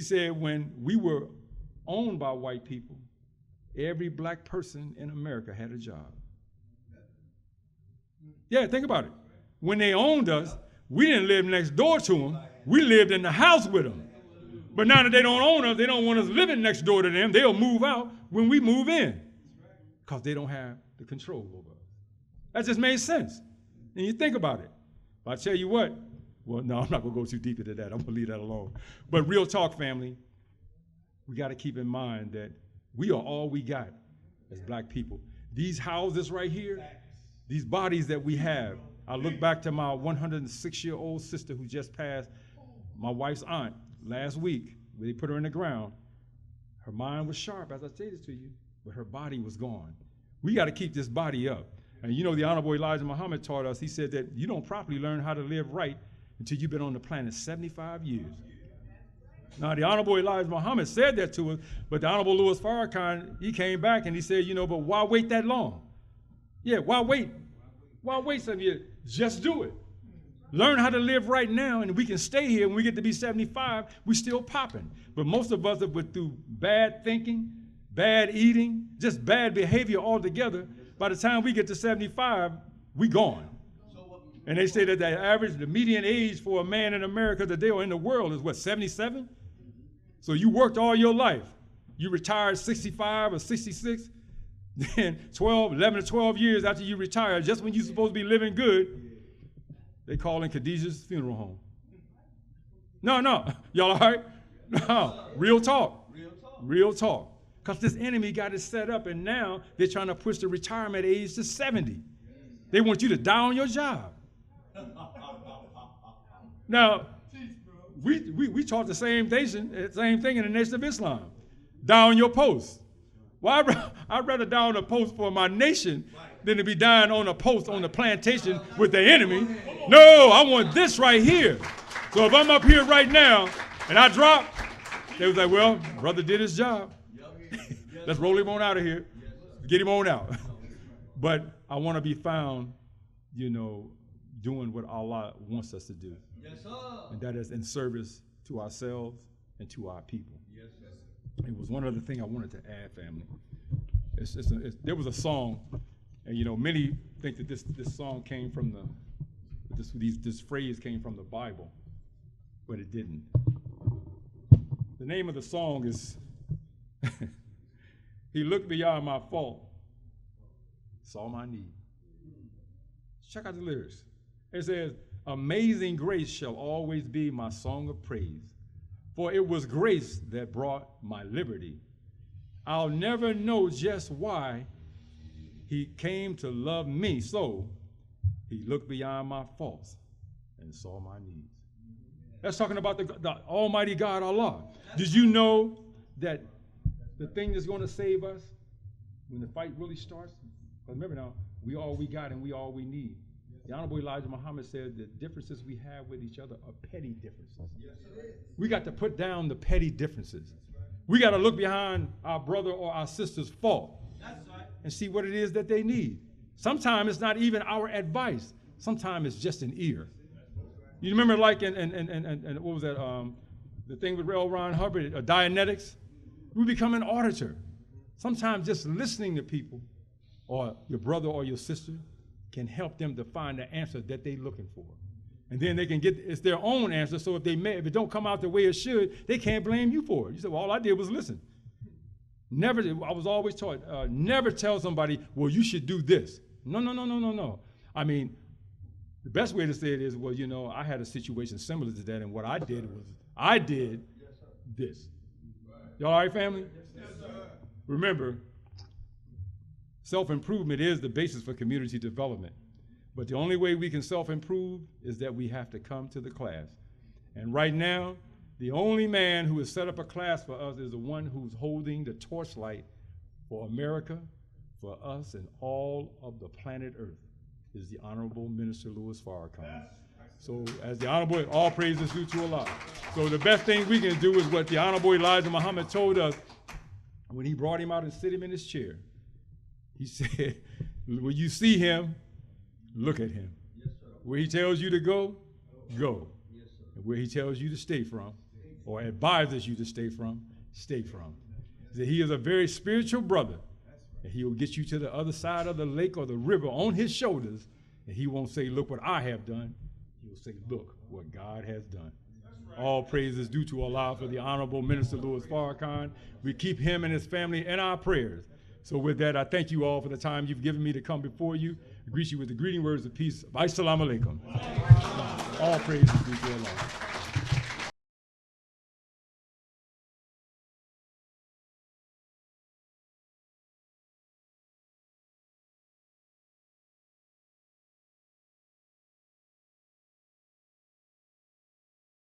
said when we were owned by white people, every black person in America had a job. Yeah, think about it. When they owned us, we didn't live next door to them. We lived in the house with them. But now that they don't own us, they don't want us living next door to them. They'll move out when we move in because they don't have the control over us. That just made sense. And you think about it. But I tell you what, well, no, I'm not going to go too deep into that. I'm going to leave that alone. But real talk, family, we got to keep in mind that we are all we got as black people. These houses right here, these bodies that we have, I look back to my 106-year-old sister who just passed, my wife's aunt, last week. They put her in the ground. Her mind was sharp, as I stated to you, but her body was gone. We got to keep this body up. And you know, the Honorable Elijah Muhammad taught us, he said that you don't properly learn how to live right until you've been on the planet 75 years. Now, the Honorable Elijah Muhammad said that to us, but the Honorable Louis Farrakhan, he came back and he said, you know, but why wait that long? Yeah, why wait? Why wait 7 years? Just do it. Learn how to live right now, and we can stay here. When we get to be 75, we still popping. But most of us have been through bad thinking, bad eating, just bad behavior altogether. By the time we get to 75, we gone. And they say that the median age for a man in America today or in the world is what, 77? So you worked all your life. You retired 65 or 66. Then 11 to 12 years after you retire, just when you're supposed to be living good, they call in Khadijah's funeral home. No, y'all all right? No, real talk. Real talk. Because this enemy got it set up, and now they're trying to push the retirement age to 70. They want you to die on your job. Now, we taught the same thing in the Nation of Islam. Die on your post. Well, I'd rather die on a post for my nation than to be dying on a post on the plantation with the enemy. No, I want this right here. So if I'm up here right now and I drop, they was like, well, brother did his job. Let's roll him on out of here. Get him on out. But I want to be found, you know, doing what Allah wants us to do. Yes, sir. And that is in service to ourselves and to our people. Yes, sir. It was one other thing I wanted to add, family. There was a song, and you know, many think that this song came from this phrase came from the Bible, but it didn't. The name of the song is He Looked Beyond My Fault, Saw My Need. Check out the lyrics. It says, amazing grace shall always be my song of praise, for it was grace that brought my liberty. I'll never know just why he came to love me, so he looked beyond my faults and saw my needs. That's talking about the Almighty God, Allah. Did you know that the thing that's going to save us when the fight really starts? Because remember now, we all we got and we all we need. The Honorable Elijah Muhammad said the differences we have with each other are petty differences. Yes, we got to put down the petty differences. We got to look behind our brother or our sister's fault and see what it is that they need. Sometimes it's not even our advice. Sometimes it's just an ear. You remember like in what was that, the thing with L. Ron Hubbard, Dianetics? We become an auditor. Sometimes just listening to people or your brother or your sister can help them to find the answer that they're looking for. And then they can it's their own answer, so if it don't come out the way it should, they can't blame you for it. You say, well, all I did was listen. I was always taught, never tell somebody, well, you should do this. No. I mean, the best way to say it is, well, you know, I had a situation similar to that, and what I did was, I did this. Y'all all right, family? Yes, sir. Remember, self-improvement is the basis for community development. But the only way we can self-improve is that we have to come to the class. And right now, the only man who has set up a class for us is the one who's holding the torchlight for America, for us, and all of the planet Earth, is the Honorable Minister Louis Farrakhan. So as the Honorable, all praise is due to Allah. So the best thing we can do is what the Honorable Elijah Muhammad told us when he brought him out and sit him in his chair. He said, when you see him, look at him. Yes, where he tells you to go, go. Yes, and where he tells you to stay from, or advises you to stay from, stay from. That he is a very spiritual brother, and he will get you to the other side of the lake or the river on his shoulders, and he won't say, look what I have done. He will say, look what God has done. All praise is due to Allah for the Honorable Minister Louis Farrakhan. We keep him and his family in our prayers. So with that, I thank you all for the time you've given me to come before you. I greet you with the greeting words of peace. Assalamu alaikum. All praise is due to Allah.